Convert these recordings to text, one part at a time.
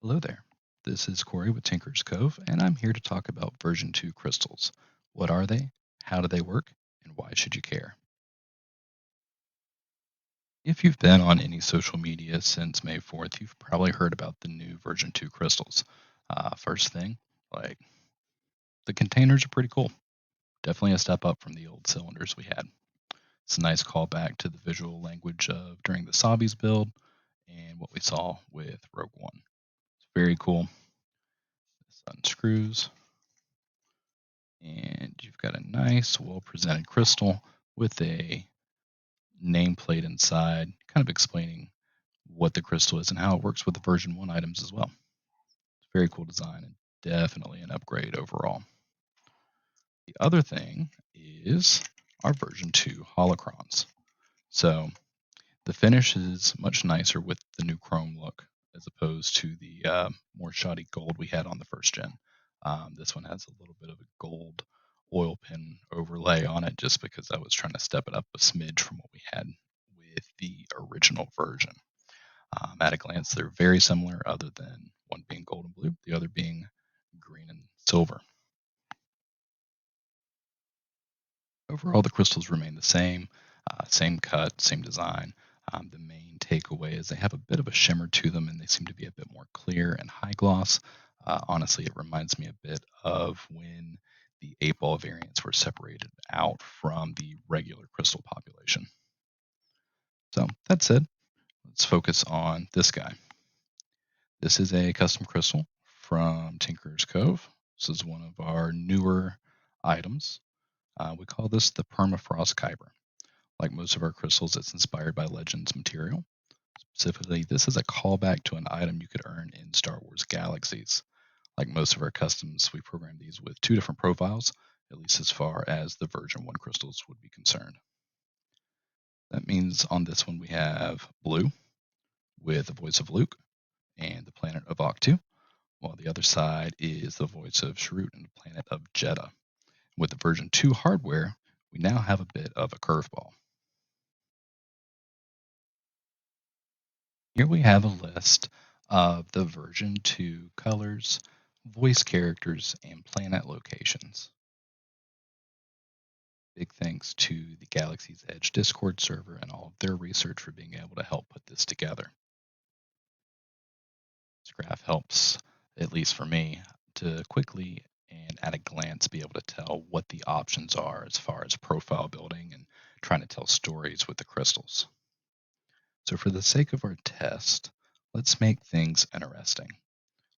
Hello there. This is Corey with Tinker's Cove, and I'm here to talk about version 2 crystals. What are they? How do they work? And why should you care? If you've been on any social media since May 4th, you've probably heard about the new version 2 crystals. First thing, like the containers are pretty cool. Definitely a step up from the old cylinders we had. It's a nice callback to the visual language of during the Sabi's build and what we saw with Rogue One. It's very cool. This unscrews and you've got a nice, well presented crystal with a nameplate inside, kind of explaining what the crystal is and how it works with the version 1 items as well. It's very cool design and definitely an upgrade overall. The other thing is our version 2 holocrons. So the finish is much nicer with the new chrome look as opposed to the more shoddy gold we had on the first gen. This one has a little bit of a gold oil pin overlay on it just because I was trying to step it up a smidge from what we had with the original version. At a glance, they're very similar, other than one being gold and blue, the other being green and silver. Overall, the crystals remain the same, same cut, same design. The main takeaway is they have a bit of a shimmer to them and they seem to be a bit more clear and high gloss. Honestly, it reminds me a bit of when the 8-ball variants were separated out from the regular crystal population. So, that said, let's focus on this guy. This is a custom crystal from Tinker's Cove. This is one of our newer items. We call this the Permafrost Kyber. Like most of our crystals, it's inspired by Legends material. Specifically, this is a callback to an item you could earn in Star Wars Galaxies. Like most of our customs, we programmed these with two different profiles, at least as far as the version 1 crystals would be concerned. That means on this one we have blue with the voice of Luke and the planet of Octu, while the other side is the voice of Shrut and the planet of Jeddah. With the version 2 hardware, we now have a bit of a curveball. Here we have a list of the version 2 colors, voice characters, and planet locations. Big thanks to the Galaxy's Edge Discord server and all of their research for being able to help put this together. This graph helps, at least for me, to quickly and at a glance be able to tell what the options are as far as profile building and trying to tell stories with the crystals. So for the sake of our test, let's make things interesting.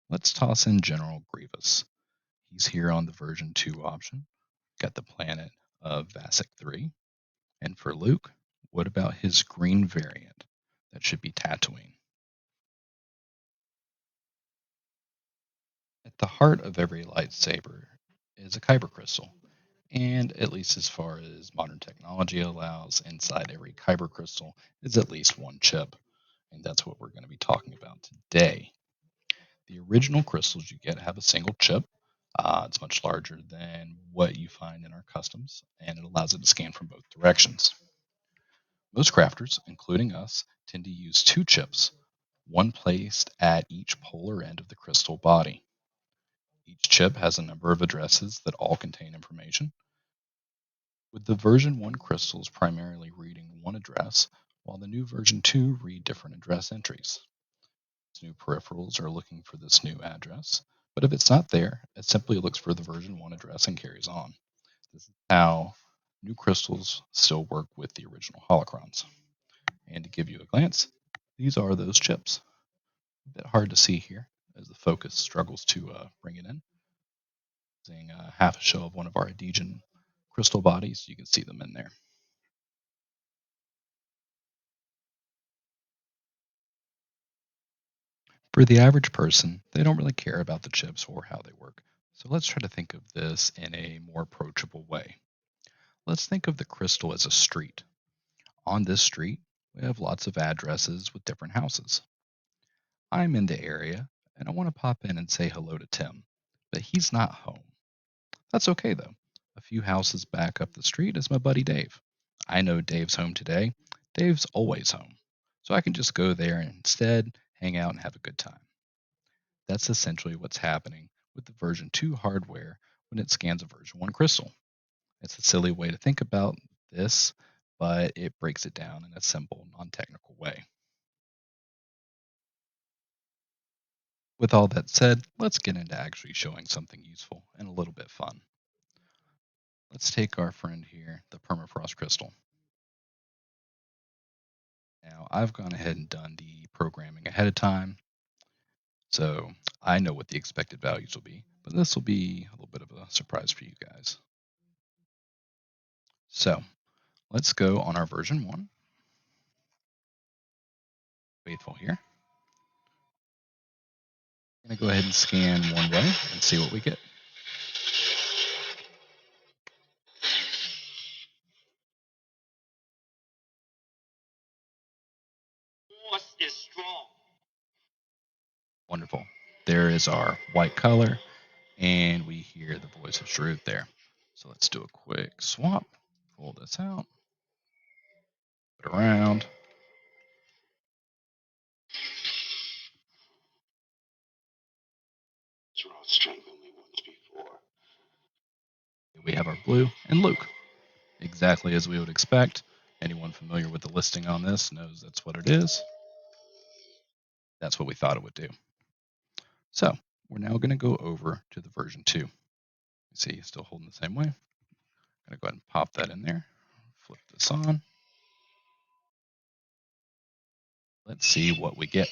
Let's toss in General Grievous. He's here on the version 2 option. Got the planet of Vasic 3. And for Luke, what about his green variant? That should be Tatooine. At the heart of every lightsaber is a kyber crystal. And at least as far as modern technology allows, inside every kyber crystal is at least one chip. And that's what we're going to be talking about today. The original crystals you get have a single chip. It's much larger than what you find in our customs, and it allows it to scan from both directions. Most crafters, including us, tend to use two chips, one placed at each polar end of the crystal body. Each chip has a number of addresses that all contain information, with the version 1 crystals primarily reading one address, while the new version 2 read different address entries. These new peripherals are looking for this new address, but if it's not there, it simply looks for the version 1 address and carries on. This is how new crystals still work with the original holocrons. And to give you a glance, these are those chips. A bit hard to see here as the focus struggles to bring it in. Using half a shell of one of our Adhesion crystal bodies, you can see them in there. For the average person, they don't really care about the chips or how they work. So let's try to think of this in a more approachable way. Let's think of the crystal as a street. On this street, we have lots of addresses with different houses. I'm in the area and I want to pop in and say hello to Tim, but he's not home. That's okay though. A few houses back up the street is my buddy Dave. I know Dave's home today. Dave's always home. So I can just go there and instead hang out and have a good time. That's essentially what's happening with the version 2 hardware when it scans a version 1 crystal. It's a silly way to think about this, but it breaks it down in a simple, non technical way. With all that said, let's get into actually showing something useful and a little bit fun. Let's take our friend here, the permafrost crystal. Now, I've gone ahead and done the programming ahead of time, so I know what the expected values will be, but this will be a little bit of a surprise for you guys. So, let's go on our version 1, faithful here. I'm going to go ahead and scan one way and see what we get. Force is strong. Wonderful. There is our white color, and we hear the voice of truth there. So let's do a quick swap. Pull this out, put it around. It's raw strength only once before. We have our blue and Luke, exactly as we would expect. Anyone familiar with the listing on this knows that's what it is. That's what we thought it would do. So we're now going to go over to the version 2. You see, still holding the same way. I'm going to go ahead and pop that in there. Flip this on. Let's see what we get.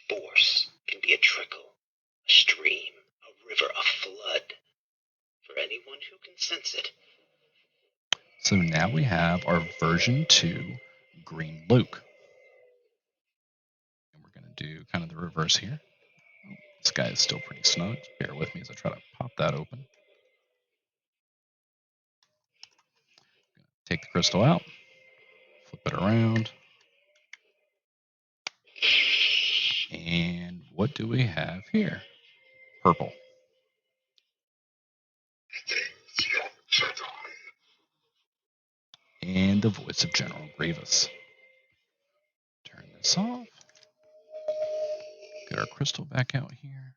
Force can be a trickle, a stream, a river, a flood. For anyone who can sense it. So now we have our version 2 green Luke. And we're going to do kind of the reverse here. Oh, this guy is still pretty snug. Bear with me as I try to pop that open. Take the crystal out, flip it around. And what do we have here? Purple. And the voice of General Grievous. Turn this off. Get our crystal back out here.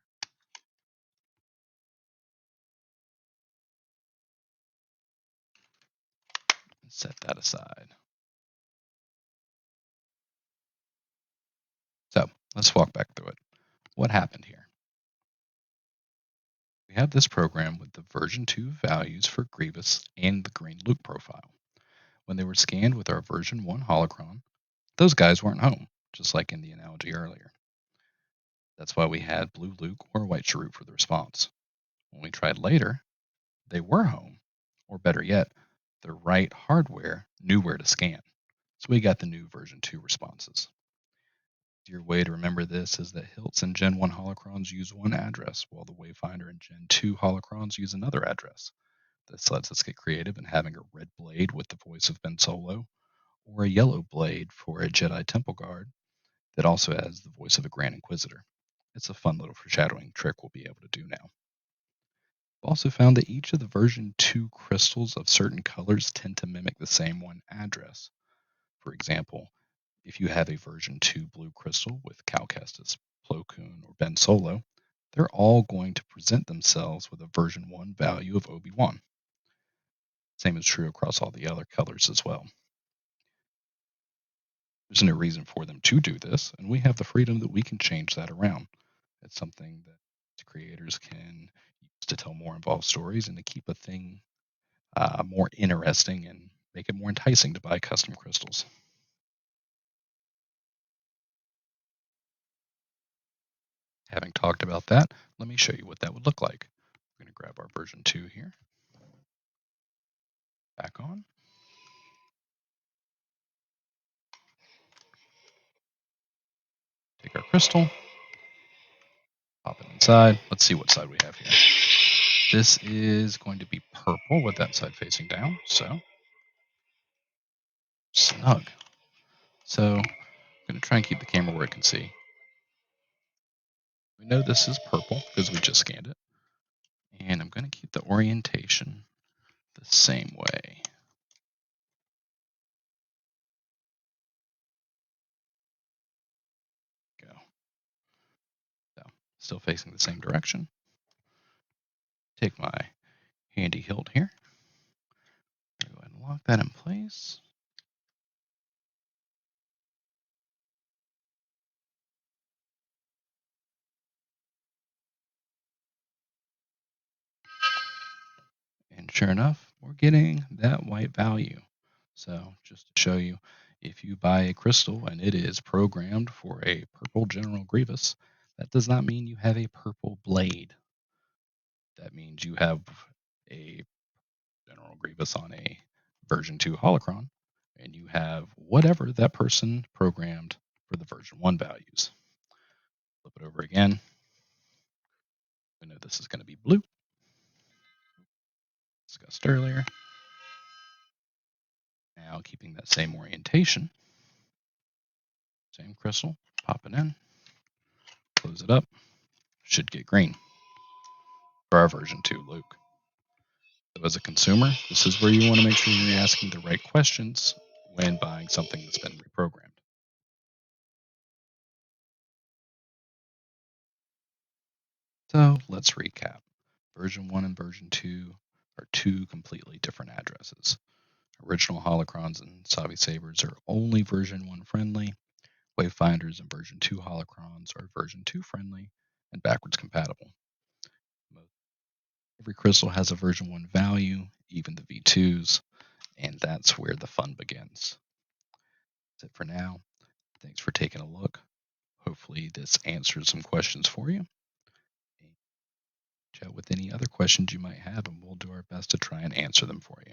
And set that aside. So let's walk back through it. What happened here? We have this program with the version 2 values for Grievous and the green Luke profile. When they were scanned with our version 1 holocron, those guys weren't home, just like in the analogy earlier. That's why we had blue Luke or white Chirrut for the response. When we tried later, they were home, or better yet, the right hardware knew where to scan. So we got the new version 2 responses. Your way to remember this is that Hilts and Gen 1 holocrons use one address, while the Wayfinder and Gen 2 holocrons use another address. This lets us get creative in having a red blade with the voice of Ben Solo, or a yellow blade for a Jedi Temple Guard that also has the voice of a Grand Inquisitor. It's a fun little foreshadowing trick we'll be able to do now. We've also found that each of the version 2 crystals of certain colors tend to mimic the same one address. For example, if you have a version 2 blue crystal with Cal Kestis, Plo Koon, or Ben Solo, they're all going to present themselves with a version 1 value of Obi-Wan. Same is true across all the other colors as well. There's no reason for them to do this, and we have the freedom that we can change that around. It's something that creators can use to tell more involved stories and to keep a thing more interesting and make it more enticing to buy custom crystals. Having talked about that, let me show you what that would look like. We're going to grab our version 2 here. Back on. Take our crystal. Pop it inside. Let's see what side we have here. This is going to be purple with that side facing down. So, snug. So, I'm going to try and keep the camera where it can see. We know this is purple because we just scanned it. And I'm going to keep the orientation the same way. still facing the same direction. Take my handy hilt here. Go ahead and lock that in place. And sure enough, we're getting that white value. So just to show you, if you buy a crystal and it is programmed for a purple General Grievous, that does not mean you have a purple blade. That means you have a General Grievous on a version 2 holocron, and you have whatever that person programmed for the version 1 values. Flip it over again. We know this is going to be blue. Discussed earlier. Now keeping that same orientation. Same crystal. Pop it in. Close it up. Should get green for our version 2 Luke. So as a consumer, this is where you want to make sure you're asking the right questions when buying something that's been reprogrammed. So let's recap. Version 1 and version 2 are two completely different addresses. Original holocrons and Savi Sabers are only version 1 friendly. Wayfinders and version 2 holocrons are version 2 friendly and backwards compatible. Every crystal has a version 1 value, even the V2s, and that's where the fun begins. That's it for now. Thanks for taking a look. Hopefully this answers some questions for you. Chat with any other questions you might have, and we'll do our best to try and answer them for you.